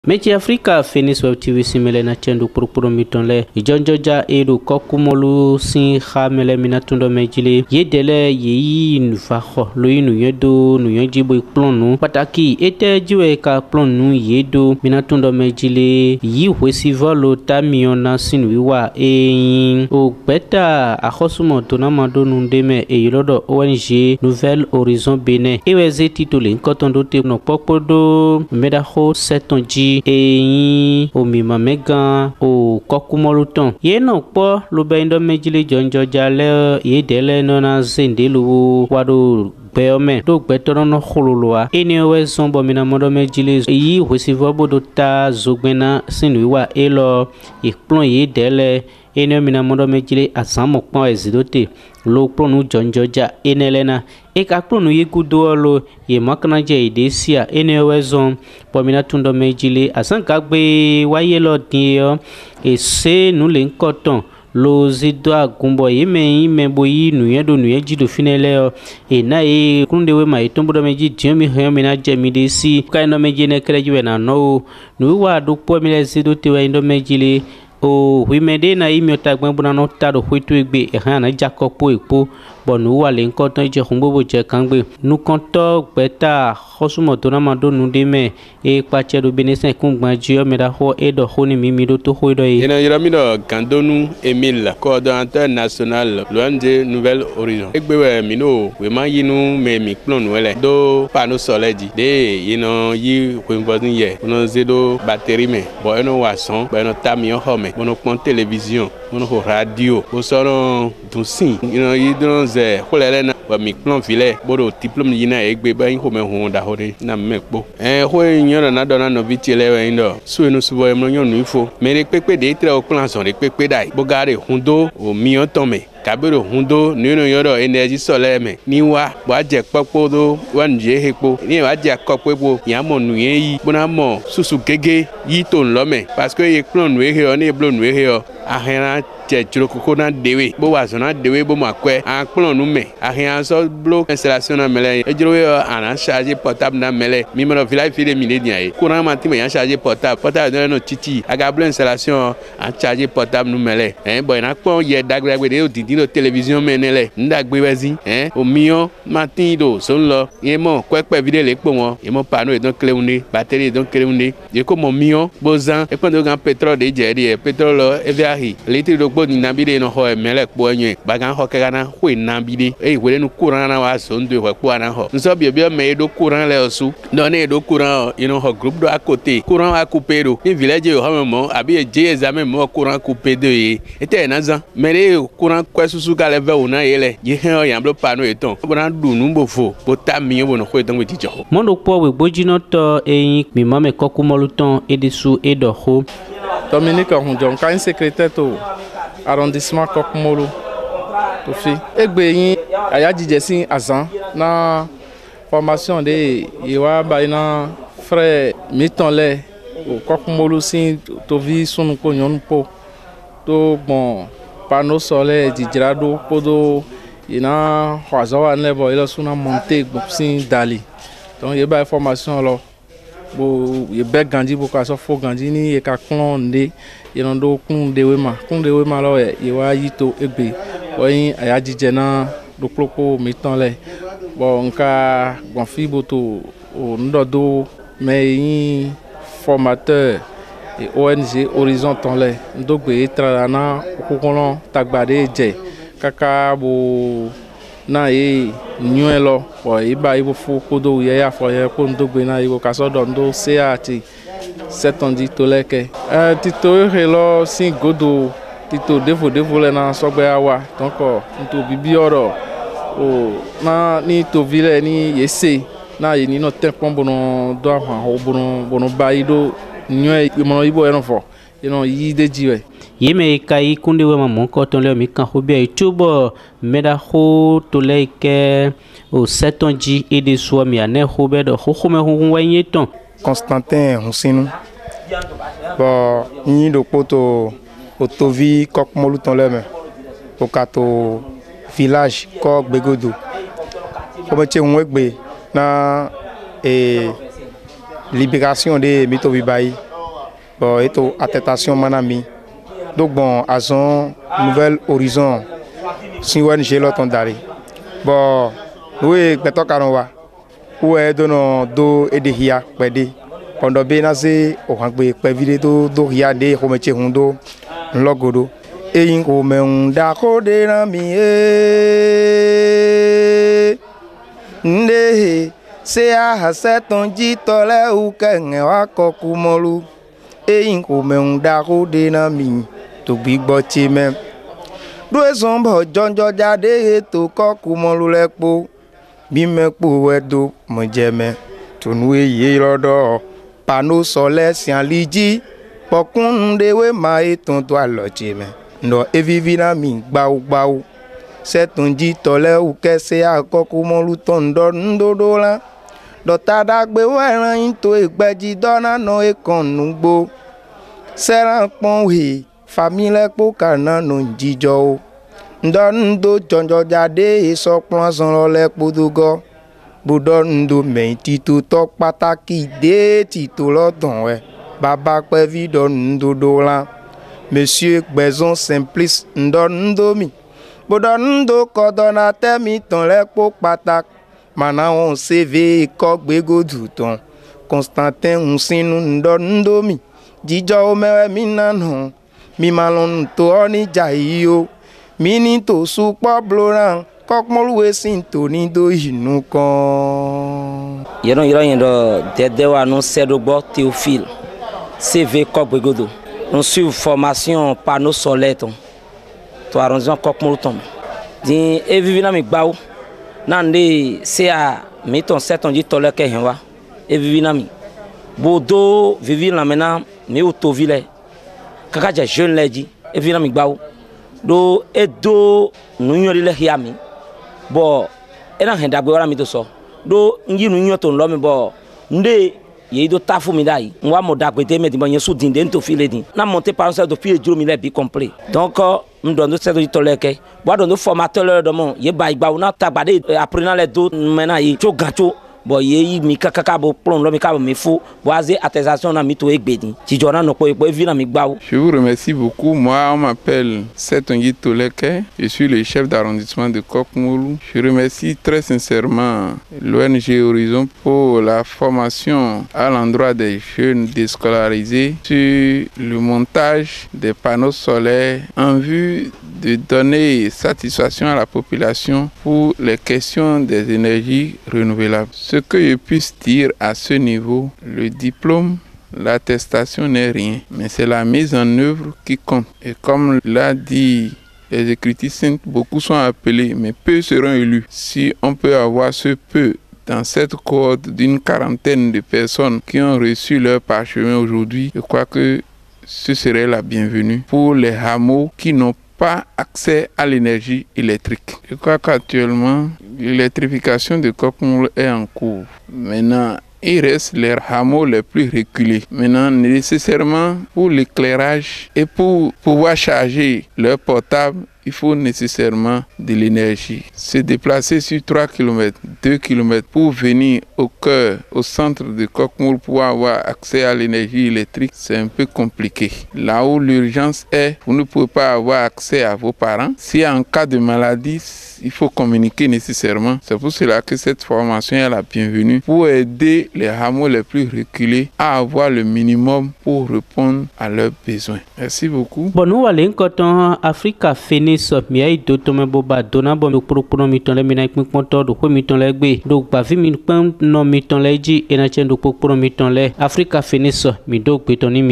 Mechi Afrika Phoenix Web TV simele na chendu purupuru mitonle ijonjoja edu kokumolu sin khamele minatundo mejile yedele yeyi nufaho loinu yedo nuyejibo plonu pataki ete jiwe ka plonu yedo minatundo mejile yi hwesivolo tamiona sinwiwa eyin o beta akhosumo tonamado nundeme eyilodo ONG Nouvel Horizon Benin eweze titule nkotondo te no popodo medaho setonji eyin omima megan o kokumoluton ye no po lo be ndo mejile jonjo jale ye dele no na zendelu wado beome do gbetoro no khululwa eni weson bo mina modo mejile yi hwesivo bodo ta zogbena sinwiwa elo iplon ye dele eni mina modo mejile asamo pon ezidote lo plonu jonjoja enelena e ka plonu yekudo lo ye makana je idesia eni wezon bo mina tundo mejile asanka gbe waye lo din e se nu le nkoton lo zido agumbo yeme imebo yi nuyedo nuyejido finele e na e kundewe ma itombo meji diomi homi na jemi desi ka no meji ne krejiwe na no nu wa do po mi le zido tewe ndo mejile o huimede na imi otagben buna no tado huitu egbe e han na jakopo epo bonu wa le nkoton je khumbobo je kangbe nu konto gbeta khosumo to na mado nu de me e pache do benesen kungban ji o meda ho edo honi mimi do to hoido e ina yiramino Gandonu Emile coordonnateur national l'ONG Nouvel Horizon egbewe mino we ma yinu me mi plon wele do panneau solaire de yino yi kwembodin ye no zedo batterie me bo eno wason bo eno tamion home bono pon télévision bono radio bo sono dunsin yino yidron ze holele na wa mi plon vile bodo diplôme yina egbe ba home honda hore na mekpo ho nyoro na dona no vitele we ndo so eno subo emno nyonu ifo mere pepe de tre o plan son de pepe dai bogare hundo o mion tome kabero hundo nino yoro energie solaire me niwa bo je popo do wanje hepo ni wa je kopepo yamo nuye yi bona mo susu gege yi to nlome parce que e plan nuye he o ni blo nuye he o ahena je juroko na dewe bo wa so na dewe bo makwe an plan nu me ahena so blo installation na mele e juro ana charger portable na mele mi mo village file mi dia e courant ma ti me yan charger portable no titi aga blo installation an charger portable nu mele bo na pon ye dagbagbe de odidi no télévision menele ndagbe wezi o mion matin do so nlo ye mo kwepe video le po won ye mo panneau e don cleunde batterie don cleunde ye ko mo mion bozan e pon do gan pétrole de je pétrole eviahi litre do gbo ni nabide no ho mele po enye bagan ho kegana ho nabide e wele no courant na wa so ndo ho po na ho nso bia me do courant le osu do ne do courant you know ho groupe do à côté courant a coupé do ni village ho mo abi e je examen mo courant coupé de e ete na zan mere courant susu ka leve una yele ye hen yan blo pano eton bona dunu bofo bota mi bo no ko eton we tijo mondo po we bojino to eyin mi mame kokumoluton edisu edoho Dominique Hunjon ka secrétaire to arrondissement Kokumolu to fi egbe yin aya jijesin azan na formation de yewa ba ina frère mitonle o Kokumolu sin to vi sunu ko nyon po to bon panneau solaire dijrado podo ina hwazawa nebo ila suna monter gbopsin dali donc ye ba information lo bo ye be gandi bo ka so fo gandi ni ye ka klonde ye no do kunde we ma lo ye wa yito egbe o yin aya jije na do propo mitanle bo nka bon fi boto o ndodo me yin formateur et ONG Horizon Tonle ndogbe trana okukolon tagbade je kaka bo na e nyuelo o iba ibo fu kodo ye ya fo ye ko ndogbe na ibo kasodo ndo CAT 7 ans toleke tito helo sin godo tito devo le na sogbe awa donc nto bibi oro o na ni to vile ni yese na yi ni no tempo bono do ha ho bono baido nyoy mo ibo enofo ino yide jiwe yeme kai kunde we mamon ko ton le mi kan hobia itubo meda ho to leke o setonji e de so mi ane hobe do khome hu wanye ton Constantin Honsinu bo ni do poto otovi Kokumolu ton le me o kato village ko gbegodo o me che nwegbe na libération de Mito Bibayi bon eto attestation manami donc bon azon Nouvel Horizon si ONG l'autant d'aller bon oui beto karonwa où est dono do edehia pede pendant benaze o hangbe pevide do ria de romeche hundo logodo e ingo meunda kode na mi nde se a haseton jitole u kenge wa kokumolu e ingo meunda kode na mi to gbigbo chime do ezombo jonjo jade to kokumolu lepo bi mepo wedo mojeme tonu eye lodo panneau solaire sian liji pokun dewe ma eton to alochime no evivina mi gbau setunji tole u kese akokumolu tondo ndodo la dota dagbe wa into egbeji dona no ekonugbo seran pon we famille po kana no jijo ndo jonjo jade so pon san le podogo budon ndo me titu tok pataki de titu lodon we baba pe vidon ndodo la monsieur Gbezon Simplice ndo mi budon ndo kodona temi ton le po patak mana on CV ko gbegodu ton Constantin unsinu ndo mi jijo mewe minano mi malon to oni jaio mini to supo bloran kokmoluwe sinto ni do inu kan yeron yendo dedewa no sedogbo Théophile CV kokbegodo on suit formation panneau solaire ton to arrondissement kokmoluton din e vivina mi gbawo nande se a mi ton 7 ans di tole ke henwa e vivina mi bodo vivir la mena mi autoville kaka je jeune leji e vivina mi gbawo do edo nunyori le hiami bo ena henda gbe wala mi to so do ngi nunyo to nlo mi bo nde ye do tafu mi dai nwa mo dagbe te me di bo yen su din de to file din na monter par ça depuis ejuro mi le bi complet donc m'don do se do toleke bo do formateur do mon ye ba igba na tagbade apprenant les do mena yi cho gacho bo ye mi kakaka bo plon lo mi ka mi fo boaze attestation na mi to egbedi ti jona no po vi na mi gbawo. Je vous remercie beaucoup. Moi on m'appelle Setongi Toleke, je suis le chef d'arrondissement de Kokmoulou. Je remercie très sincèrement l'ONG Horizon pour la formation à l'endroit des jeunes déscolarisés sur le montage des panneaux solaires en vue de donner satisfaction à la population pour les questions des énergies renouvelables. Ce que je puisse dire à ce niveau, le diplôme, l'attestation n'est rien, mais c'est la mise en œuvre qui compte. Et comme l'a dit les Écritures saintes, beaucoup sont appelés, mais peu seront élus. Si on peut avoir ce peu dans cette cohorte d'une quarantaine de personnes qui ont reçu leur parchemin aujourd'hui, je crois que ce serait la bienvenue pour les hameaux qui n'ont pas accès à l'énergie électrique. Je crois qu'actuellement, l'électrification de Kokmoulou est en cours. Maintenant, il reste les hameaux les plus reculés. Maintenant, nécessairement, pour l'éclairage et pour pouvoir charger leur portable, il faut nécessairement de l'énergie. Se déplacer sur 3 km, 2 km pour venir au cœur, au centre de Kokmoulou pour avoir accès à l'énergie électrique, c'est un peu compliqué. Là où l'urgence est, vous ne pouvez pas avoir accès à vos parents. Si en cas de maladie, il faut communiquer nécessairement. C'est pour cela que cette formation est la bienvenue pour aider les hameaux les plus reculés à avoir le minimum pour répondre à leurs besoins. Merci beaucoup. Bon, nous allons quand Africa Phoenix miai do tome boba dona bo pro mi ton le mina ik monto do ko mi ton le gbe do ba vi mi pam no mi ton le ji ena chen do pro mi ton le Africa Phoenix mi do gbe ton ni mi